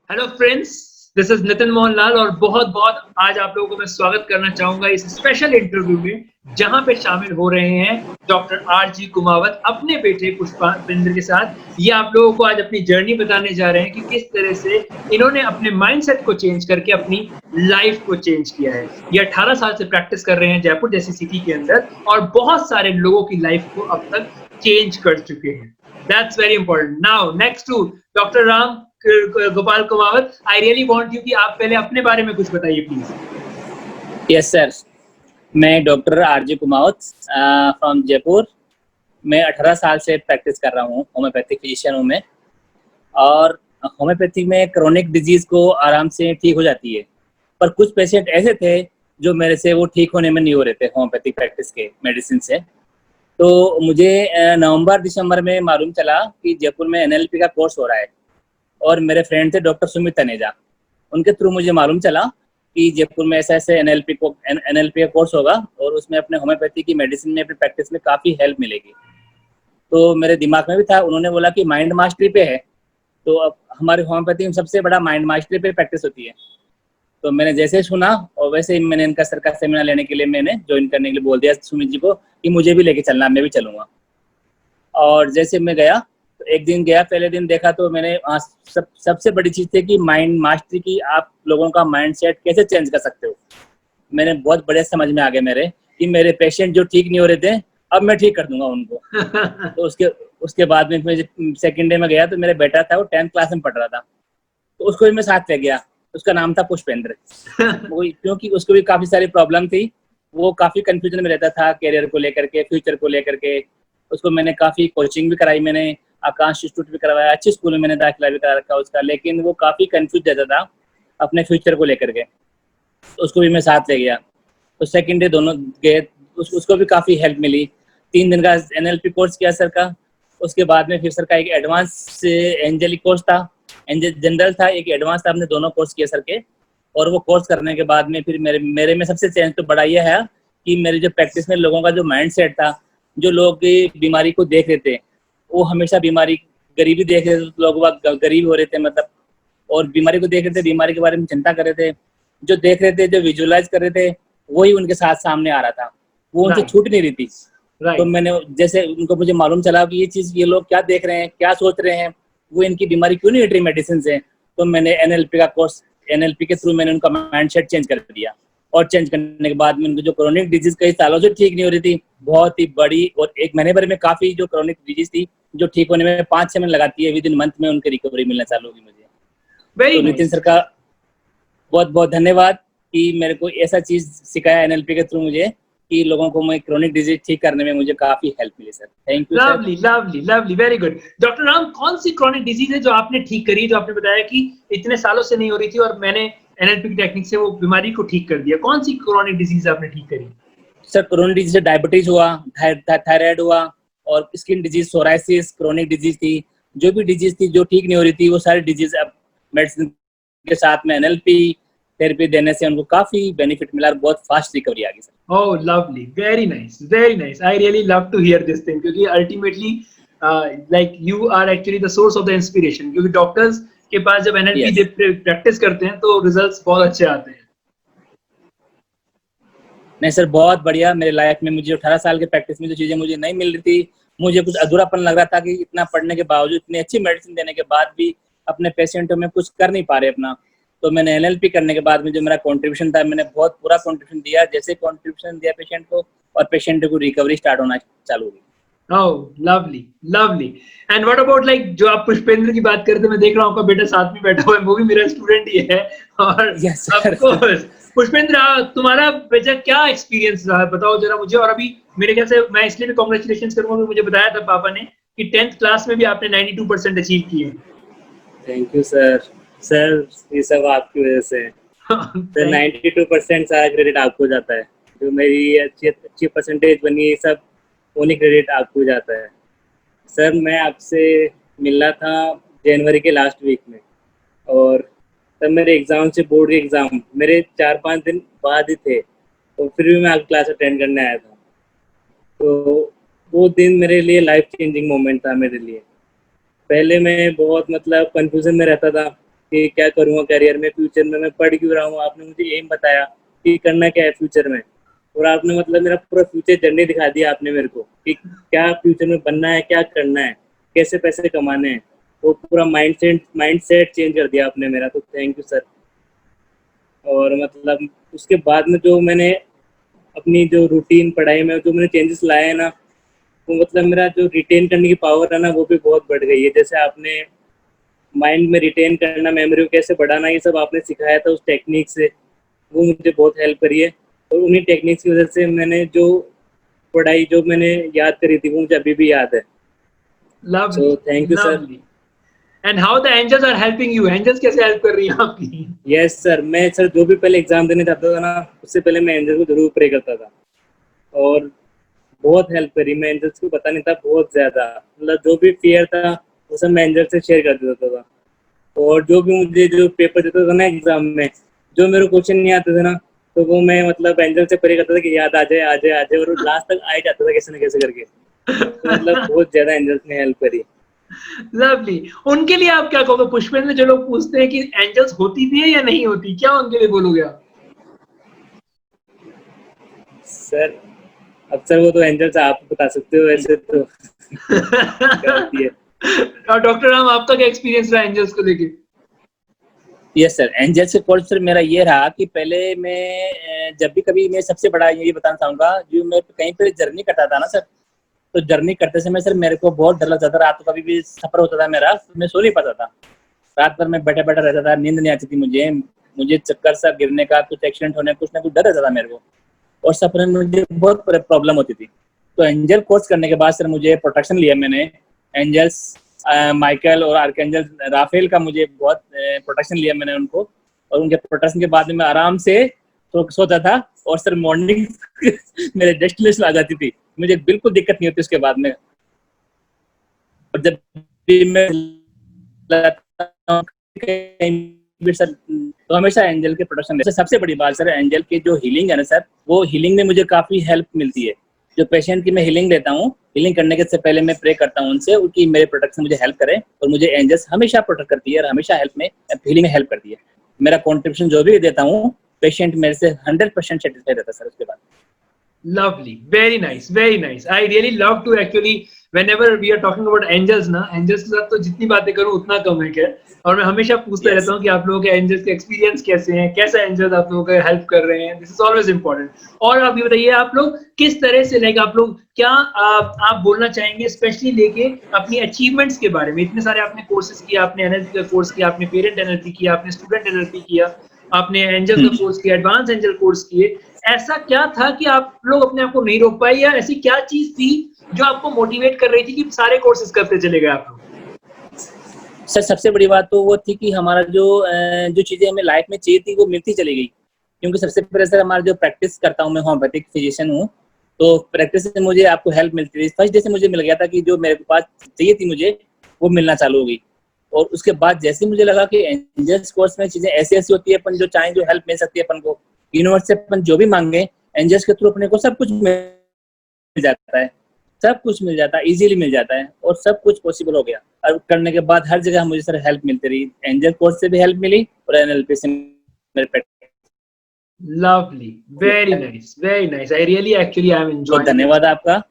Hello friends, this is Nitin Mohanlal और बहुत बहुत आज आप लोगों को मैं स्वागत करना चाहूंगा इस स्पेशल इंटरव्यू में, जहां पे शामिल हो रहे हैं डॉक्टर आरजी कुमावत अपने बेटे पुष्पेंद्र के साथ। ये आप लोगों को आज अपनी जर्नी बताने जा रहे हैं कि किस तरह से इन्होंने अपने माइंडसेट को चेंज करके अपनी लाइफ को चेंज किया है। ये 18 साल से प्रैक्टिस कर रहे हैं जयपुर जैसी सिटी के अंदर और बहुत सारे लोगों की लाइफ को अब तक चेंज कर चुके हैं। That's very important. Now, next to Dr. Ram Gopal Kumawat, I really want you कि आप पहले अपने बारे में कुछ बताइए प्लीज। यस सर, मैं doctor R G Kumawat from Jaipur. मैं 18 साल से प्रैक्टिस कर रहा हूँ, होम्योपैथिक फिजिशियन हूँ मैं। और होम्योपैथी में क्रोनिक डिजीज को आराम से ठीक हो जाती है, पर कुछ पेशेंट ऐसे थे जो मेरे से वो ठीक होने में नहीं हो रहे थे होम्योपैथिक प्रैक्टिस के मेडिसिन से। तो मुझे नवंबर दिसंबर में मालूम चला कि जयपुर में एनएलपी का कोर्स हो रहा है, और मेरे फ्रेंड थे डॉक्टर सुमित तनेजा। उनके थ्रू मुझे मालूम चला कि जयपुर में ऐसा ऐसे एनएलपी का कोर्स होगा और उसमें अपने होम्योपैथी की मेडिसिन में अपनी प्रैक्टिस में काफ़ी हेल्प मिलेगी। तो मेरे दिमाग में भी था, उन्होंने बोला कि माइंड मास्टरी पे है, तो अब हमारे होम्योपैथी में सबसे बड़ा माइंड मास्टरी पे प्रैक्टिस होती है। तो मैंने जैसे सुना और वैसे ही मैंने इनका सर का सेमिनार लेने के लिए मैंने ज्वाइन करने के लिए बोल दिया सुमित जी को कि मुझे भी लेके चलना, मैं भी चलूँगा। और जैसे मैं गया तो एक दिन गया, पहले दिन देखा तो मैंने वहाँ सबसे बड़ी चीज़ थी कि माइंड मास्टरी की, आप लोगों का माइंड सेट कैसे चेंज कर सकते हो। मैंने बहुत बढ़िया समझ में आ गया मेरे कि मेरे पेशेंट जो ठीक नहीं हो रहे थे अब मैं ठीक कर दूंगा उनको। तो उसके बाद में सेकेंड डे में गया तो मेरा बेटा था, वो 10th क्लास में पढ़ रहा था, तो उसको भी मैं साथ ले गया। उसका नाम था पुष्पेंद्र। क्योंकि उसको भी काफ़ी सारी प्रॉब्लम थी, वो काफ़ी कंफ्यूजन में रहता था करियर को लेकर के, फ्यूचर को लेकर के। उसको मैंने काफ़ी कोचिंग भी कराई, मैंने आकाश इंस्टीट्यूट भी करवाया, अच्छी स्कूल में मैंने दाखिला भी करा रखा उसका, लेकिन वो काफ़ी कंफ्यूज रहता था अपने फ्यूचर को लेकर के। उसको भी मैं साथ ले गया। तो सेकेंड डे दोनों गए, उसको भी काफ़ी हेल्प मिली। 3 दिन का एनएलपी कोर्स किया सर का। उसके बाद में फिर सर का एक एडवांस एंजलिक कोर्स था, जनरल था, एक एडवांस था। हमने दोनों कोर्स किए सर के। और वो कोर्स करने के बाद में फिर मेरे में सबसे चेंज तो बड़ा यह है कि मेरे जो प्रैक्टिस में लोगों का जो माइंड सेट था, जो लोग बीमारी को देख रहे थे वो हमेशा बीमारी गरीबी देख रहे थे, लोग गरीब हो रहे थे मतलब, और बीमारी को देख रहे थे, बीमारी के बारे में चिंता कर रहे थे, जो देख रहे थे, जो विजुअलाइज कर रहे थे, वही उनके साथ सामने आ रहा था, वो उनसे छूट नहीं रही थी। तो मैंने जैसे उनको मुझे मालूम चला कि ये चीज़ ये लोग क्या देख रहे हैं, क्या सोच रहे हैं, वो इनकी बीमारी क्यों नहीं हट रही मेडिसिन से। तो मैंने एनएलपी का कोर्स, एनएलपी के थ्रू मैंने उनका माइंड सेट चेंज कर दिया। और चेंज करने के बाद में उनको जो क्रोनिक डिजीज कई सालों से ठीक नहीं हो रही थी, बहुत ही बड़ी, और 1 महीने भर में काफ़ी जो क्रोनिक डिजीज थी जो ठीक होने में 5-6 महीने लगाती है, विद इन मंथ में उनकी रिकवरी मिलना चालू होगी मुझे। तो नितिन सर का बहुत बहुत धन्यवाद कि मेरे को ऐसा चीज़ सिखाया एनएलपी के थ्रू मुझे कि लोगों को मैं क्रोनिक डिजीज ठीक करने में मुझे काफ़ी हेल्प मिली sir. Thank you sir. Lovely lovely lovely, very good. Doctor Ram, कौन सी क्रोनिक डिजीज है जो आपने ठीक करी, जो आपने बताया कि इतने सालों से नहीं हो रही थी और मैंने एनएलपी की टेक्निक से वो बीमारी को ठीक कर दिया? कौन सी क्रोनिक डिजीज आपने ठीक करी? सर क्रोनिक डिजीज डायबिटीज हुआ, थायराइड हुआ, और skin disease, psoriasis chronic disease थी। जो भी डिजीज थी जो ठीक नहीं हो रही थी, वो सारी डिजीज अब मेडिसिन के साथ में एनएलपी थेरेपी देने से उनको काफी बेनिफिट मिला और बहुत फास्ट रिकवरी आ गई sir. Oh, lovely, very nice, very nice. I really love to hear this thing क्योंकि ultimately like you are actually the source of the inspiration, क्योंकि डॉक्टर्स के पास जब एनएलपी प्रैक्टिस करते हैं तो रिजल्ट्स बहुत अच्छे आते हैं। नहीं सर, बहुत बढ़िया। मेरे लाइफ में मुझे 18 साल के प्रैक्टिस में जो चीज़ें मुझे नहीं मिल रही थी, मुझे कुछ अधूरापन लग रहा था कि इतना पढ़ने के बावजूद, इतनी अच्छी मेडिसिन देने के बाद भी अपने पेशेंटों में कुछ कर नहीं पा रहे अपना। तो मैंने एनएलपी करने के बाद में जो मेरा कंट्रीब्यूशन था, मैंने बहुत पूरा कंट्रीब्यूशन दिया। जैसे कंट्रीब्यूशन दिया पेशेंट को, और पेशेंट को रिकवरी स्टार्ट होना चालू हुई। Oh, lovely, lovely. And what about like जो आप पुष्पेंद्र की बात करते, मैं देख रहा हूँ आपका बेटा साथ में बैठा हुआ है, वो भी मेरा स्टूडेंट ही है। और of course, पुष्पेंद्र, तुम्हारा बेटा क्या एक्सपीरियंस रहा है, बताओ जरा मुझे। और अभी मेरे ख्याल से मैं इसलिए भी कॉन्ग्रेचुलेशन करूंगा, मुझे बताया था पापा ने कि 10th क्लास में भी आपने 92% अचीव किए। Thank you sir. सर ये सब आपकी वजह से। सर 92% सारा क्रेडिट आपको जाता है, जो मेरी अच्छी परसेंटेज बनी, सब उन्हीं क्रेडिट आपको जाता है। सर मैं आपसे मिलना था जनवरी के लास्ट वीक में, और तब मेरे एग्ज़ाम से, बोर्ड के एग्ज़ाम मेरे 4-5 दिन बाद ही थे, तो फिर भी मैं आपकी क्लास अटेंड करने आया था। तो वो दिन मेरे लिए लाइफ चेंजिंग मोमेंट था मेरे लिए। पहले मैं बहुत मतलब कन्फ्यूज़न में रहता था कि क्या करूँगा करियर में, फ्यूचर में मैं पढ़ क्यों रहा हूँ। आपने मुझे एम बताया कि करना क्या है फ्यूचर में, और आपने मतलब मेरा पूरा फ्यूचर जर्नी दिखा दिया आपने मेरे को कि क्या फ्यूचर में बनना है, क्या करना है, कैसे पैसे कमाने हैं। वो पूरा माइंडसेट चेंज कर दिया आपने मेरा, तो थैंक यू सर। और मतलब उसके बाद में जो मैंने अपनी जो रूटीन पढ़ाई में जो मैंने चेंजेस लाए हैं ना, वो मतलब मेरा जो रिटेन करने की पावर है ना वो भी बहुत बढ़ गई है। जैसे आपने माइंड में रिटेन करना, मेमोरी को कैसे बढ़ाना, ये सब आपने सिखाया था उस टेक्निक से, वो मुझे बहुत हेल्प करी है। और उन्हीं टेक्निक्स की वजह से मैंने जो पढ़ाई जो मैंने याद करी थी वो मुझे अभी भी याद है। Lovely, so thank you sir. Lovely. And how the angels are helping you, angels कैसे हेल्प कर रही हैं आपकी? यस सर, मैं सर जो भी पहले एग्जाम देने जाता था ना, उससे पहले मैं एंजल को जरूर प्रे करता था, और बहुत हेल्प करी। मैं एंजल्स को पता नहीं था बहुत ज्यादा, मतलब जो भी फियर था वो सब मैं एंजल से शेयर कर देता था। और जो भी मुझे जो पेपर देता था ना एग्जाम में, जो मेरे क्वेश्चन नहीं आते थे ना, तो वो मैं मतलब एंजल से प्रे करता था कि याद आ जाए आ जाए आ जाए, और लास्ट तक आ ही जाता था कैसे न कैसे करके। तो मतलब बहुत ज्यादा एंजल्स ने हेल्प करी। लवली। उनके लिए आप क्या कहोगे? पुष्पेंद्र, जो लोग पूछते हैं कि एंजल्स होती भी है या नहीं होती, क्या उनके लिए बोलोगे आप? सर अब सर वो तो एंजल्स आप बता सकते हो, ऐसे तो क्या होती है। और डॉक्टर राम, आपका क्या एक्सपीरियंस रहा एंजल्स को लेके? यस सर, एंजल्स के कोर्स सर मेरा ये रहा कि पहले मैं जब भी कभी, मैं सबसे बड़ा ये बताना चाहूंगा, जो मैं कहीं पे जर्नी करता था ना सर, तो जर्नी करते समय सर मेरे को बहुत डर लगता था। रात को कभी भी सफर होता था मेरा, मैं सो नहीं पाता था, रात भर मैं बैठा बैठा रहता था, नींद नहीं आती थी मुझे। मुझे चक्कर सा गिरने का, कुछ एक्सीडेंट होने का, कुछ ना कुछ डर रहता था मेरे को, और सफर में मुझे बहुत प्रॉब्लम होती थी। तो एंजल कोर्स करने के बाद सर मुझे प्रोटेक्शन लिया मैंने, एंजल्स माइकल और आर्कएंजल राफेल का मुझे बहुत प्रोटेक्शन लिया मैंने उनको, और उनके प्रोटेक्शन के बाद में मैं आराम से सोता था, और सर मॉर्निंग मेरे डेस्टिनेशन आ जाती थी, मुझे बिल्कुल दिक्कत नहीं होती उसके बाद में। और जब भी मैं सर, तो हमेशा एंजल के प्रोटेक्शन। सबसे बड़ी बात सर, एंजल की जो हीलिंग है ना सर, वो हीलिंग में मुझे काफी हेल्प मिलती है। जो पेशेंट की मैं हीलिंग देता हूँ, हीलिंग करने के से पहले मैं प्रे करता हूँ उनसे कि मेरे प्रोटेक्शन मुझे हेल्प करे, और मुझे एंजल्स हमेशा प्रोटेक्ट करती है और हमेशा हेल्प में, हीलिंग में हेल्प करती है। मेरा कॉन्ट्रीब्यूशन जो भी देता हूँ, पेशेंट मेरे से 100% सेटिस्फाइड रहता है सर उसके बाद। Lovely, very nice, very nice. I really love to actually, whenever we are talking about angels ना, angels के साथ तो जितनी बातें करूं उतना कम है क्या। और मैं हमेशा पूछता रहता हूँ कि आप लोगों के एंजल्स के एक्सपीरियंस कैसे हैं, कैसा एंजल्स आप लोगों को हेल्प कर रहे हैं। This is always important. और आप ये बताइए, आप लोग किस तरह से, लाइक आप लोग क्या आप बोलना चाहेंगे स्पेशली लेके अपनी अचीवमेंट्स के बारे में? इतने सारे आपने कोर्सेज किया, आपने एनएलपी का कोर्स किया, आपने पेरेंट एनएलपी किया, आपने स्टूडेंट एनएलपी किया, आपने एंजल का कोर्स किया, एडवांस एंजल कोर्स किए। ऐसा क्या था कि आप लोग अपने आप को नहीं रोक पाए, या ऐसी क्या चीज थी जो आपको मोटिवेट कर रही थी कि सारे कोर्सेज करते चले गए आप लोग? सर सबसे बड़ी बात तो वो थी कि हमारा जो चीजें हमें लाइफ में चाहिए थी वो मिलती चली गई। क्योंकि सबसे पहले सर हमारा जो प्रैक्टिस करता हूँ, मैं होम्योपैथिक फिजिशियन हूँ, तो प्रैक्टिस से मुझे आपको हेल्प मिलती थी। फर्स्ट डे से मुझे मिल गया था कि जो मेरे पास चाहिए थी मुझे, वो मिलना चालू हो गई। और उसके बाद जैसे मुझे लगा कि एंजल्स कोर्स में चीजें ऐसी ऐसी होती है, अपन जो चाहें जो हेल्प मिल सकती है अपन को, यूनिवर्स से अपन जो भी मांगे एंजल्स के थ्रू अपने को सब कुछ मिल जाता है, सब कुछ मिल जाता है, इजीली मिल जाता है, और सब कुछ पॉसिबल हो गया। और करने के बाद हर जगह मुझे सर हेल्प मिलती रही, एंजल कोर्स से भी हेल्प मिली और एनएलपी से मेरे। Lovely, very nice, very nice. I really actually I am बहुत एंजॉयिंग दिस। धन्यवाद आपका।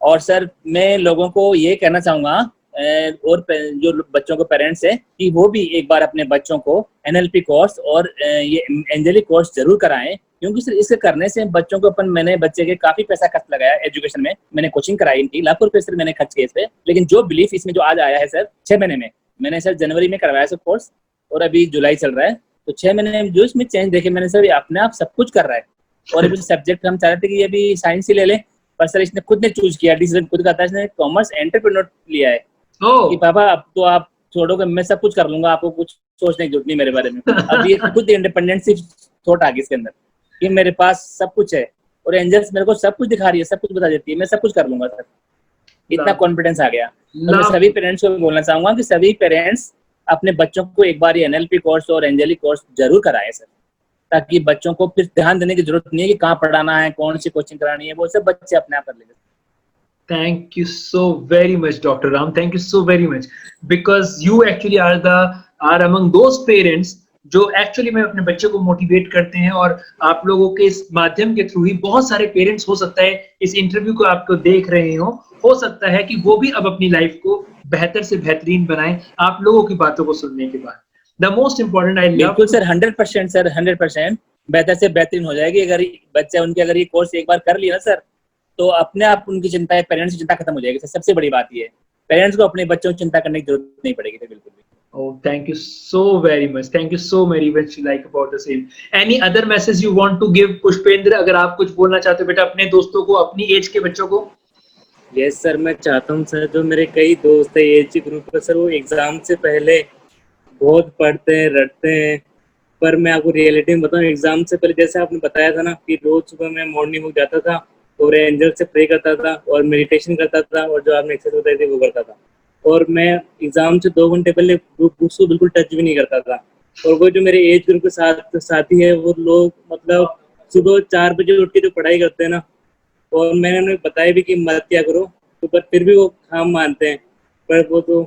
और सर मैं लोगों को ये कहना चाहूंगा, और जो बच्चों के पेरेंट्स है, कि वो भी एक बार अपने बच्चों को एनएलपी कोर्स और ये एंजेलिक कोर्स जरूर कराएं। क्योंकि सर इसके करने से बच्चों को मैंने बच्चे के काफी पैसा खर्च लगाया एजुकेशन में, मैंने कोचिंग कराई इनकी, लाखों रुपए सर मैंने खर्च किए इस पे। लेकिन जो बिलीफ इसमें जो आज आया है सर 6 महीने में, मैंने सर जनवरी में करवाया सर कोर्स, और अभी जुलाई चल रहा है, तो 6 महीने में जो इसमें चेंज देखे मैंने सर, अपने आप सब कुछ कर रहा है। और अभी सब्जेक्ट हम चाह रहे थे कि अभी साइंस ही ले लें, पर सर इसने खुद ने चूज किया, डिसीजन खुद का था, इसने कॉमर्स एंटरप्रेन्योर लिया है कि पापा अब तो आप छोड़ोगे, मैं सब कुछ कर लूंगा, आपको कुछ सोचने की जरूरत नहीं मेरे बारे में। अब ये खुद इंडिपेंडेंट थॉट आ गई इसके अंदर कि मेरे पास सब कुछ है, और एंजल्स मेरे को सब कुछ दिखा रही है, सब कुछ बता देती है, मैं सब कुछ कर लूंगा सर। इतना कॉन्फिडेंस आ गया। तो मैं सभी पेरेंट्स को बोलना चाहूंगा कि सभी पेरेंट्स अपने बच्चों को एक बार एनएलपी कोर्स और एंजेलिक कोर्स जरूर कराए सर, ताकि बच्चों को फिर ध्यान देने की जरूरत नहीं है कि कहाँ पढ़ाना है, कौन सी कोचिंग करानी है, वो सब बच्चे अपने आप कर लेंगे। Thank you so very much, Dr. Ram. Thank you so very much because you actually are among those parents जो एक्चुअली में अपने बच्चे को मोटिवेट करते हैं और आप लोगों के इस माध्यम के थ्रू ही बहुत सारे पेरेंट्स हो सकता है इस इंटरव्यू को आपको देख रहे हो सकता है कि वो भी अब अपनी लाइफ को बेहतर से बेहतरीन बनाएं आप लोगों की बातों को सुनने के बाद। The most important I love बिल्कुल सर 100% सर 100% बेहतर से बेहतरीन हो जाएगी अगर बच्चे उनके अगर ये कोर्स एक बार कर लिया ना सर तो अपने आप उनकी चिंता पेरेंट्स की चिंता खत्म हो जाएगी सर। सबसे बड़ी बात ये है पेरेंट्स को अपने बच्चों की चिंता करने की जरूरत नहीं पड़ेगी सर बिल्कुल भी। Oh, thank you so very much. Thank you so very much. Like about the same. Any other message you want to give, Pushpendra? अगर आप कुछ बोलना चाहते हो बेटा अपने दोस्तों को, अपनी एज के बच्चों को। यस सर, मैं चाहता हूँ सर जो मेरे कई दोस्त है एज ग्रुप पर सर वो एग्जाम से पहले बहुत पढ़ते हैं रटते हैं, पर मैं आपको रियलिटी में बताऊँ एग्जाम से पहले जैसे आपने बताया था ना कि रोज सुबह मैं मॉर्निंग वॉक जाता था और एंजल से प्रे करता था और मेडिटेशन करता था और जो आपने एक्सरसाइज बताई थी वो करता था और मैं एग्जाम से 2 घंटे पहले बुक्स को बिल्कुल टच भी नहीं करता था। और वो जो मेरे एज ग्रुप के साथी है वो लोग मतलब सुबह 4 बजे उठ के जो पढ़ाई करते हैं ना और मैंने उन्हें बताया भी कि मत क्या करो तो पर फिर भी वो काम मानते हैं, पर वो तो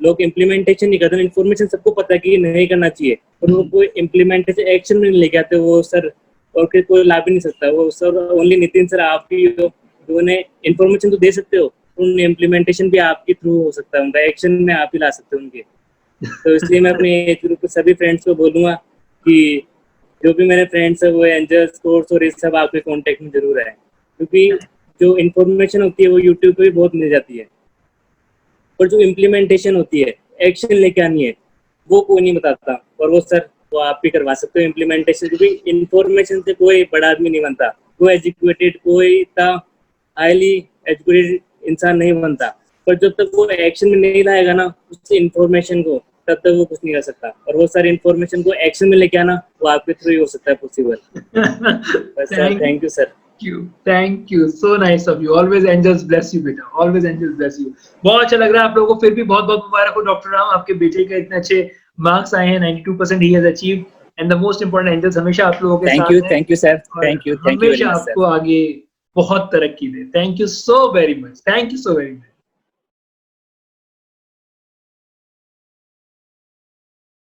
लोग इम्प्लीमेंटेशन नहीं करते। इन्फॉर्मेशन सबको पता है कि नहीं करना चाहिए पर वो कोई इम्प्लीमेंटेशन एक्शन में नहीं लेके आते वो सर और फिर कोई ला भी नहीं सकता। वो सर ओनली नितिन सर आप ही हो जो उन्हें इन्फॉर्मेशन तो दे सकते हो, उन इम्प्लीमेंटेशन भी आपके थ्रू हो सकता है, उनका एक्शन में आप ही ला सकते हो उनके। तो इसलिए मैं अपने एज ग्रुप के सभी फ्रेंड्स को बोलूँगा कि जो भी मेरे फ्रेंड्स है वो एंजल्स कोर्स और ये सब आपके कॉन्टेक्ट में जरूर है, क्योंकि जो इन्फॉर्मेशन होती है वो यूट्यूब पे भी बहुत मिल जाती है, पर जो इम्प्लीमेंटेशन होती है एक्शन लेके आनी है वो कोई नहीं बताता। और वो सर वो आप भी करवा सकते हो इम्प्लीमेंटेशन, क्योंकि इन्फॉर्मेशन से कोई बड़ा आदमी नहीं बनता, कोई एजुकेटेड कोई इतना हाईली एजुकेटेड इंसान नहीं बनता, पर जब तक वो एक्शन में नहीं लाएगा ना उस इन्फॉर्मेशन को तब तक वो कुछ नहीं कर सकता। और वो सारी इन्फॉर्मेशन को एक्शन में लेके आना वो आपके थ्रू ही हो सकता है possible. Sir thank you sir. Thank you. So nice of you. Always angels bless you, बेटा. Always angels bless you. बहुत अच्छा लग रहा है आप लोगों को। फिर भी बहुत बहुत मुबारक हो डॉक्टर राम, आपके बेटे के इतने अच्छे मार्क्स आए हैं, 92% he has achieved. And the most important angels हमेशा आप लोगों के साथ हैं। Thank you sir. Thank you very much sir. हमेशा आपको आगे बहुत तरक्की दे। Thank you so very much. Thank you so very much.